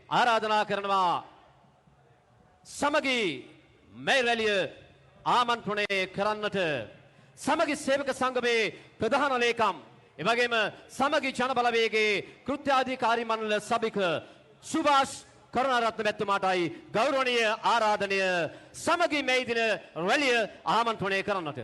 ආරාධනා කරනවා සමගි මේ රැළිය ආමන්ත්‍රණය කරන්නට සමගි සේවක සංගමේ ප්‍රධාන ලේකම් එවැගේම සමගි ජන බලවේගයේ කෘත්‍යාධිකාරී මණ්ඩල සභික සුභාෂ් කරුණාරත්න මැතිතුමාටයි ගෞරවනීය ආරාධනය සමගි මේ දින රැළිය ආමන්ත්‍රණය කරන්නට.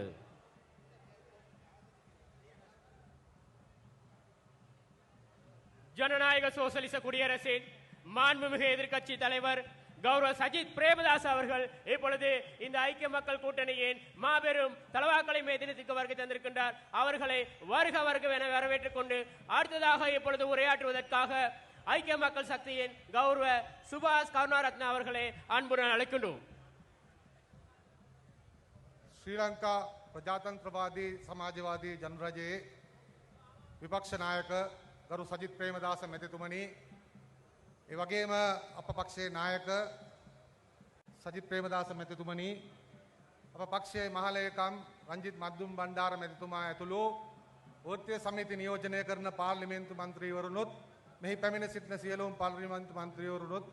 ஜனநாயக சோசலிச குடியரசின் மாண்புமிகு எதிர்க்கட்சி தலைவர் கௌரவ சஜித் பிரேமதாஸ் அவர்கள் இப்பொழுது இந்த ஐக்கிய மக்கள் கூட்டணியின் மாபெரும் தலவாக்கலை தினத்திற்கு வருகை தந்திருக்கின்றார். அவர்களை வருக வருக என வரவேற்றுக் கொண்டு அடுத்ததாக இப்பொழுது உரையாற்றுவதற்காக ஐக்கிய மக்கள் சக்தியின் கௌரவ சுபாஷ் கருணாரத்ன அவர்களை அன்புடன் அழைக்கின்றோம். ஸ்ரீலங்கா பிரஜாதந்திரவாदी සමාජවාදී ජනරජයේ විපක්ෂ නායක ගරු සජිත් ප්‍රේමදාස මැතිතුමනි ඒ වගේම අප පක්ෂයේ නායක සජිත් ප්‍රේමදාස මැතිතුමනි අප පක්ෂයේ මහලේකම් රංජිත් මද්දුම් බණ්ඩාර මැතිතුමා ඇතුළු වෘත්තීය සමිති නියෝජනය කරන පාර්ලිමේන්තු මන්ත්‍රීවරුනුත් මෙහි පැමිණ සිටින සියලුම පාර්ලිමේන්තු මන්ත්‍රීවරුනුත්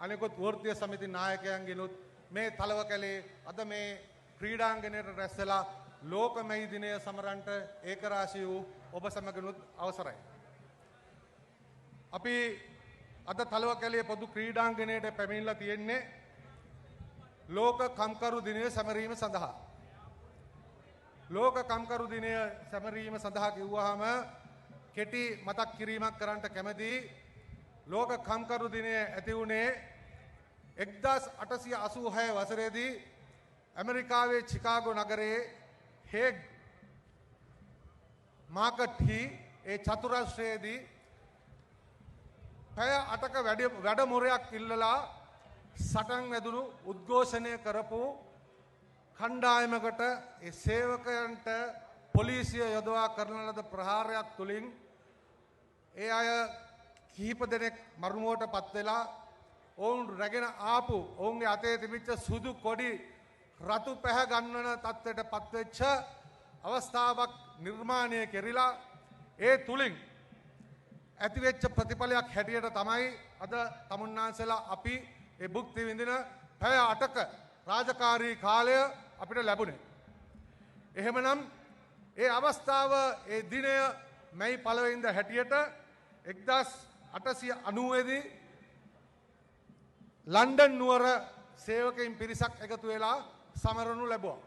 අනෙකුත් වෘත්තීය සමිති නායකයන්ගෙනුත් මේ තලවකැලේ අද මේ ක්‍රීඩාංගණයට රැස්වලා ලෝකමය දිනය සමරන්නට ඒකරාශී වූ ඔබ සමගනුත් අවසරයි. අපි අද තලවකැලේ පොදු ක්‍රීඩාංගණයට පැමිණලා තියෙන්නේ ලෝක කම්කරු දිනය සැමරීම සඳහා. ලෝක කම්කරු දිනය සැමරීම සඳහා කිව්වහම කෙටි මතක් කිරීමක් කරන්නට කැමතියි. ලෝක කම්කරු දිනය ඇති වුණේ 1886 වසරේදී ඇමරිකාවේ චිකාගෝ නගරයේ හේග් මාකට් හි ඒ චතුරස්‍රයේදී පැය 8ක වැඩමුරයක් ඉල්ලලා සටන් වැදුණු උද්ඝෝෂණය කරපු කණ්ඩායමකට ඒ සේවකයන්ට පොලිසිය යොදවා කරන ලද ප්‍රහාරයක් තුලින් ඒ අය කිහිප දෙනෙක් මරුමුවට පත් වෙලා ඔවුන් රැගෙන ආපු ඔවුන්ගේ අතේ තිබිච්ච සුදු කොඩි රතු පැහැ ගන්වන තත්ත්වයට පත්වෙච්ච අවස්ථාවක් නිර්මාණය කෙරිලා ඒ තුලින් ඇතිවෙච්ච ප්‍රතිඵලයක් හැටියට තමයි අද තමුන්නාන්සලා අපි ඒ භුක්ති විඳින පැය 8ක රාජකාරී කාලය අපිට ලැබුණේ. එහෙමනම් ඒ අවස්ථාව ඒ දිනය මැයි 1 වෙනිදා හැටියට 1890 දී ලන්ඩන් නුවර සේවකයින් පිරිසක් එකතු වෙලා සමරනු ලැබුවා.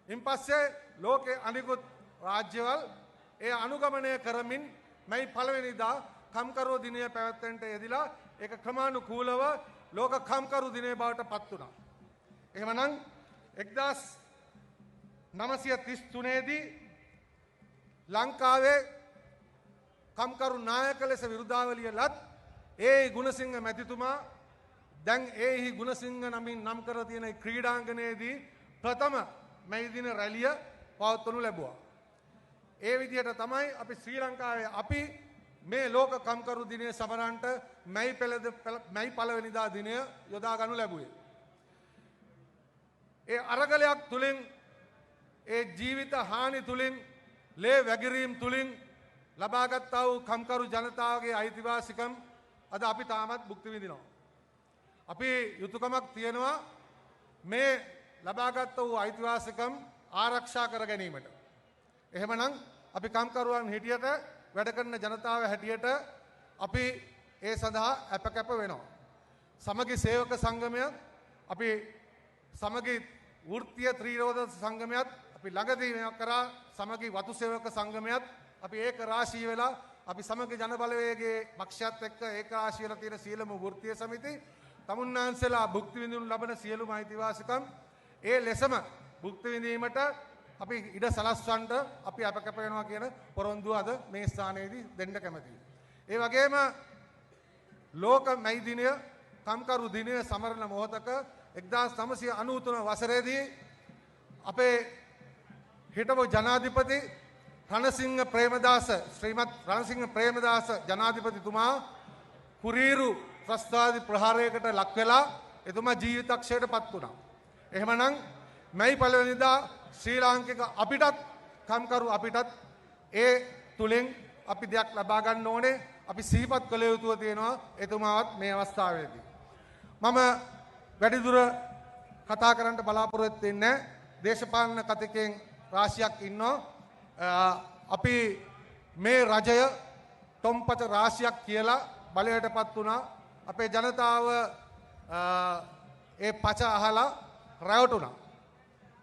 ඉන් පස්සේ ලෝකයේ අනිකුත් රාජ්‍යවල ඒ අනුගමනය කරමින් මැයි 1 වෙනිදා කම්කරු දිනය පැවැත්වෙන්නට යෙදිලා ඒක ක්‍රමානුකූලව ලෝක කම්කරු දිනය බවට පත් වුණා. එහෙමනම් 1933 දී ලංකාවේ කම්කරු නායක ලෙස විරුදාවලිය ලත් ඒ ගුණසිංහ මැතිතුමා දැන් ඒහි ගුණසිංහ නමින් නම් කර තියෙන ක්‍රීඩාංගණයේදී ප්‍රථම මැයි දින රැළිය පවත්වනු ලැබුවා. ඒ විදිහට තමයි අපි ශ්‍රී ලංකාවේ අපි මේ ලෝක කම්කරු දිනය සමරන්නට මැයි 1 වෙනිදා දිනය යොදා ගනු ලැබුවේ. ඒ අරගලයක් තුලින් ඒ ජීවිත හානි තුලින් ලේ වැගිරීම් තුලින් ලබාගත්තා වූ කම්කරු ජනතාවගේ අයිතිවාසිකම් අද අපි තාමත් භුක්ති විඳිනවා. අපි යුතුයකමක් තියෙනවා මේ ලබාගත් වූ අයිතිවාසිකම් ආරක්ෂා කර ගැනීමට. එහෙමනම් අපි කම්කරුවන් හිටියට වැඩ කරන ජනතාව හැටියට අපි ඒ සඳහා අපකැප වෙනවා. සමගි සේවක සංගමය අපි සමගි වෘත්තීය ත්‍රිරෝධ සංගමයත් අපි ළඟදී මේක කරා සමගි වතු සේවක සංගමයත් අපි ඒක රාශී වෙලා අපි සමගි ජන බලවේගයේ පක්ෂයත් එක්ක ඒක රාශී වෙලා තියෙන සියලුම වෘත්තීය සමිති තමුන්නාන්සලා භුක්ති විඳිනු ලබන සියලුම අයිතිවාසිකම් ඒ ලෙසම භුක්ති විඳීමට අපි ඉඩ සලස්වන්නට අපි අපකැප වෙනවා කියන පොරොන්දුව අද මේ ස්ථානයේදී දෙන්න කැමතියි. ඒ වගේම ලෝක මැයි දිනය කම්කරු දිනය සමරන මොහොතක 1993 වසරේදී අපේ හිටපු ජනාධිපති රණසිංහ ප්‍රේමදාස ශ්‍රීමත් රණසිංහ ප්‍රේමදාස ජනාධිපතිතුමා කුරීරු ත්‍රස්තවාදී ප්‍රහාරයකට ලක් වෙලා එතුමා ජීවිතක්ෂයට පත් වුණා. එහෙමනම් මැයි 1 වෙනිදා ශ්‍රී ලාංකික අපිටත් කම්කරු අපිටත් ඒ තුලින් අපි දෙයක් ලබා ගන්න ඕනේ. අපි සිහිපත් කළ යුතුව තියෙනවා එතුමාවත් මේ අවස්ථාවේදී. මම වැඩිදුර කතා කරන්න බලාපොරොත්තු වෙන්නේ දේශපාලන කතිකෙන් රාශියක් ඉන්නවා. අපි මේ රජය තොම්පත රාශියක් කියලා බලයටපත් වුණා. අපේ ජනතාව ඒ පච අහලා රැවටුණා.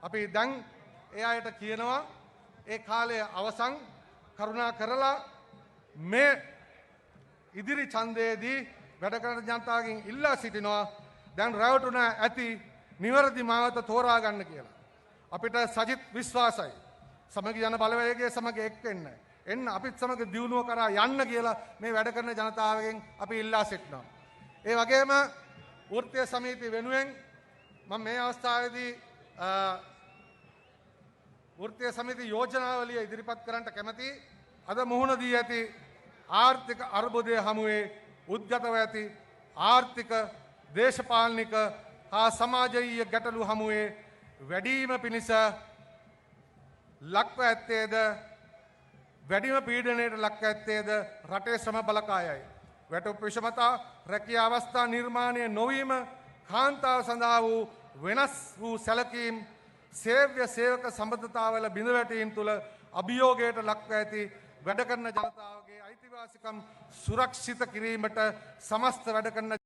අපි දැන් ඒ අයට කියනවා ඒ කාලය අවසන් කරුණා කරලා මේ ඉදිරි ඡන්දයේදී වැඩ කරන ජනතාවගෙන් ඉල්ලා සිටිනවා දැන් රැවටුණ ඇති නිවැරදි මාවත තෝරා ගන්න කියලා. අපිට සජිත් විශ්වාසයි. සමගි ජන බලවේගයේ සමග එන්න අපිත් සමග දියුණුව කරා යන්න කියලා මේ වැඩ කරන ජනතාවගෙන් අපි ඉල්ලා සිටිනවා. ඒ වගේම වෘත්තීය සමිතිය වෙනුවෙන් මම මේ අවස්ථාවේදී වෘත්තීය සමිති යෝජනාවලිය ඉදිරිපත් කරන්නට කැමැතියි. අද මුහුණ දී ඇති ආර්ථික අර්බුදය හමුවේ උද්ගතව ඇති ආර්ථික දේශපාලනික හා සමාජීය ගැටලු හමුවේ වැඩිම පිණිස ලක්ව ඇත්තේද වැඩිම පීඩනයට ලක් ඇත්තේද රටේ ශ්‍රම බලකායයි. වැටුප් විෂමතා රැකියා අවස්ථා නිර්මාණය නොවීම කාන්තාව සඳහා වූ වෙනස් වූ සැලකීම් සේව්‍ය සේවක සම්බන්ධතාවල බිඳවැටීම් තුළ අභියෝගයට ලක්ව ඇති වැඩ කරන ජනතාවගේ අයිතිවාසිකම් සුරක්ෂිත කිරීමට සමස්ත වැඩ කරන